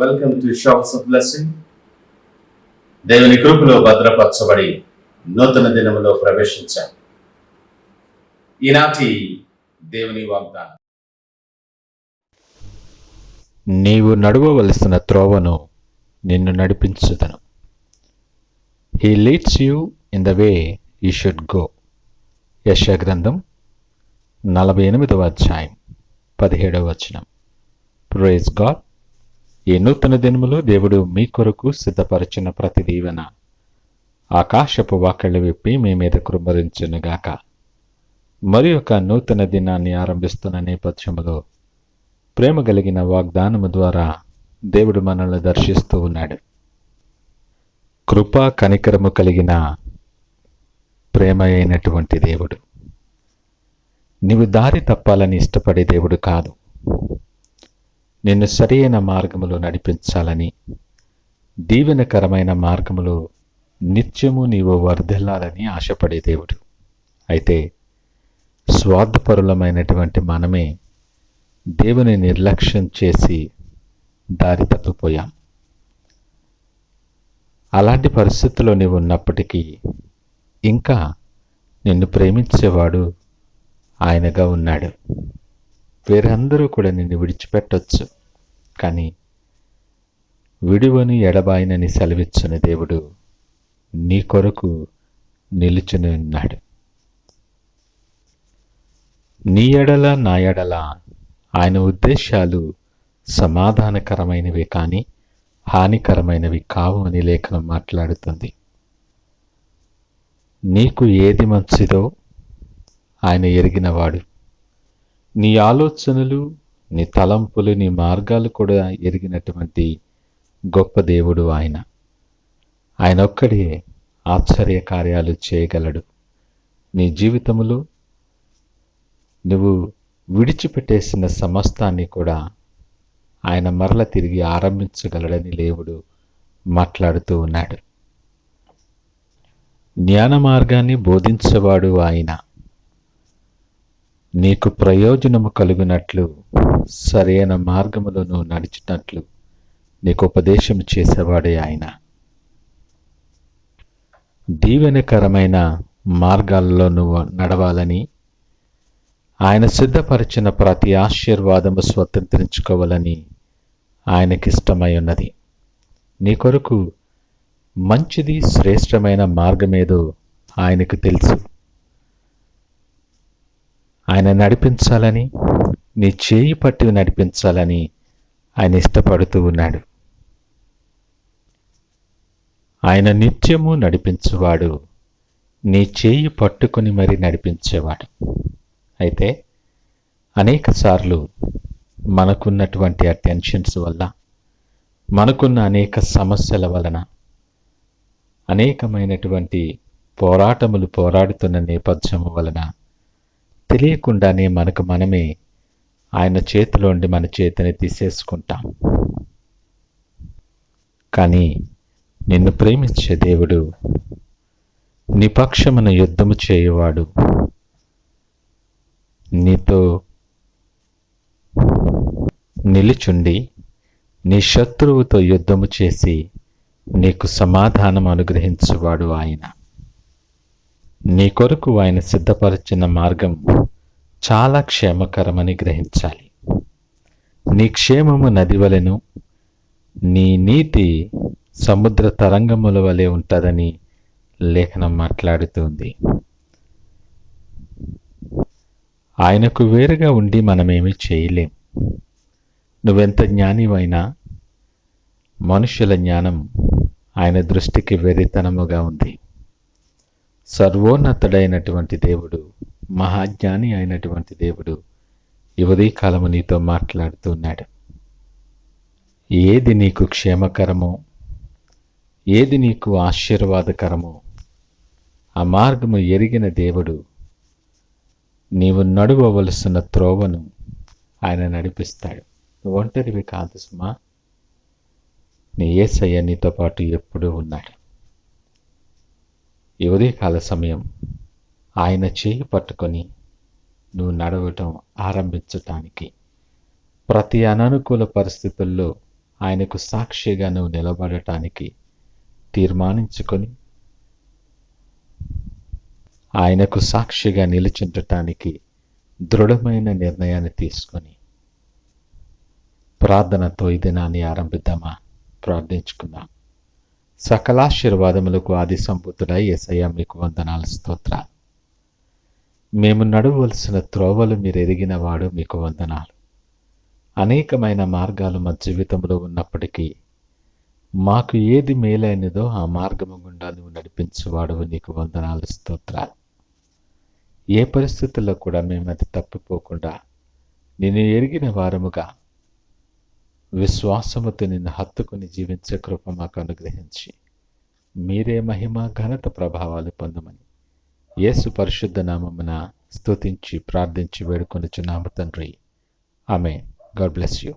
Welcome to showers of blessing. దేవుని కృపలో భద్రపరచబడి నూతన దినములో ప్రవేశించాం. ఈనాటి దేవుని వాగ్దానం, నీవు నడవవలసిన త్రోవను నిన్ను నడిపించుదను. He leads you in the way you should go. యెషయా గ్రంథం 48వ అధ్యాయం 17వ వచనం. Praise God. ఈ నూతన దినములో దేవుడు మీ కొరకు సిద్ధపరిచిన ప్రతి దీవెన ఆకాశపు వాకిళ్ళు విప్పి మీ మీద కృమ్మరించునుగాక. మరి ఒక నూతన దినాన్ని ఆరంభిస్తున్న నేపథ్యములో ప్రేమ కలిగిన వాగ్దానము ద్వారా దేవుడు మనల్ని దర్శిస్తూ ఉన్నాడు. కృపా కనికరము కలిగిన ప్రేమ అయినటువంటి దేవుడు. నీవు దారి తప్పాలని ఇష్టపడే దేవుడు కాదు. నిన్ను సరియైన మార్గములో నడిపించాలని, దీవెనకరమైన మార్గములో నిత్యము నీవు వర్ధిల్లాలని ఆశపడే దేవుడు. అయితే స్వార్థపరులమైనటువంటి మనమే దేవుని నిర్లక్ష్యం చేసి దారి తప్పిపోయాం. అలాంటి పరిస్థితుల్లో నీవు ఉన్నప్పటికీ ఇంకా నిన్ను ప్రేమించేవాడు ఆయనగా ఉన్నాడు. వేరందరూ కూడా నిన్ను విడిచిపెట్టొచ్చు, కానీ విడువని ఎడబాయినని సెలవిచ్చిన దేవుడు నీ కొరకు నిలుచుని ఉన్నాడు. నీ ఎడల నా ఎడల ఆయన ఉద్దేశాలు సమాధానకరమైనవి కానీ హానికరమైనవి కావు అని లేఖనం మాట్లాడుతుంది. నీకు ఏది మంచిదో ఆయన ఎరిగినవాడు. నీ ఆలోచనలు, నీ తలంపులు, నీ మార్గాలు కూడా ఎరిగినటువంటి గొప్ప దేవుడు ఆయన. ఆయన ఒక్కడే ఆశ్చర్య కార్యాలు చేయగలడు. నీ జీవితంలో నువ్వు విడిచిపెట్టేసిన సమస్తాన్ని కూడా ఆయన మరల తిరిగి ఆరంభించగలడని దేవుడు మాట్లాడుతూ ఉన్నాడు. జ్ఞాన మార్గాన్ని బోధించేవాడు ఆయన. నీకు ప్రయోజనము కలుగునట్లు, సరైన మార్గములో నువ్వు నడిచినట్లు నీకు ఉపదేశం చేసేవాడే ఆయన. దీవెనకరమైన మార్గాల్లో నువ్వు నడవాలని, ఆయన సిద్ధపరిచిన ప్రతి ఆశీర్వాదము స్వతంత్రించుకోవాలని ఆయనకిష్టమై ఉన్నది. నీ కొరకు మంచిది, శ్రేష్టమైన మార్గమేదో ఆయనకు తెలుసు. ఆయన నడిపించాలని, నీ చేయి పట్టి నడిపించాలని ఆయన ఇష్టపడుతూ ఉన్నాడు. ఆయన నిత్యము నడిపించువాడు, నీ చేయి పట్టుకుని మరి నడిపించేవాడు. అయితే అనేక సార్లు మనకున్నటువంటి ఆ టెన్షన్స్ వల్ల, మనకున్న అనేక సమస్యల వలన, అనేకమైనటువంటి పోరాటములు పోరాడుతున్న నేపథ్యము వలన తెలియకుండానే మనకు మనమే ఆయన చేతిలోండి మన చేతిని తీసేసుకుంటాం. కానీ నిన్ను ప్రేమించే దేవుడు, నీ పక్షమున యుద్ధము చేయువాడు, నీతో నిలుచుండి నీ శత్రువుతో యుద్ధము చేసి నీకు సమాధానం అనుగ్రహించువాడు ఆయన. నీ కొరకు ఆయన సిద్ధపరిచిన మార్గం చాలా క్షేమకరమని గ్రహించాలి. నీ క్షేమము నది వలెను, నీ నీతి సముద్ర తరంగముల వలె ఉంటుందని లేఖనం మాట్లాడుతుంది. ఆయనకు వేరుగా ఉండి మనమేమీ చేయలేం. నువ్వెంత జ్ఞానివైనా మనుషుల జ్ఞానం ఆయన దృష్టికి వెర్రితనముగా ఉంది. సర్వోన్నతుడైనటువంటి దేవుడు, మహాజ్ఞాని అయినటువంటి దేవుడు ఈ ఉదయకాలము నీతో మాట్లాడుతున్నాడు. ఏది నీకు క్షేమకరమో, ఏది నీకు ఆశీర్వాదకరమో ఆ మార్గము ఎరిగిన దేవుడు నీవు నడువవలసిన త్రోవను ఆయన నడిపిస్తాడు. నువ్వు ఒంటరివి కాదు సుమా, నీ యేసయ్య నీతో పాటు ఎప్పుడూ ఉన్నాడు. ఈ ఉదయకాల సమయం ఆయన చేయి పట్టుకొని నువ్వు నడవటం ఆరంభించటానికి, ప్రతి అననుకూల పరిస్థితుల్లో ఆయనకు సాక్షిగా నువ్వు నిలబడటానికి తీర్మానించుకొని ఆయనకు సాక్షిగా నిలుచుండటానికి దృఢమైన నిర్ణయాన్ని తీసుకొని ప్రార్థనతో ఈ దినాన్ని ఆరంభిద్దామా? ప్రార్థించుకుందాం. సకలాశీర్వాదములకు ఆది సంపూతుడై యేసయ్య మీకు వందనాలు, స్తోత్రాలు. మేము నడవలసిన త్రోవలు మీరు ఎరిగిన వాడు, మీకు వందనాలు. అనేకమైన మార్గాలు మా జీవితంలో ఉన్నప్పటికీ మాకు ఏది మేలైనదో ఆ మార్గము గుండా నువ్వు నడిపించేవాడు, నీకు వందనాలు, స్తోత్రాలు. ఏ పరిస్థితుల్లో కూడా మేము అది తప్పిపోకుండా నిన్ను ఎరిగిన వారముగా విశ్వాసముతో నిన్ను హత్తుకుని జీవించే కృప మాకు అనుగ్రహించి మీరే మహిమ ఘనత ప్రభావాలు పొందమని యేసు పరిశుద్ధ నామమున స్తుతించి ప్రార్థించి వేడుకొనుచున్నాము తండ్రి. ఆమేన్. God bless you.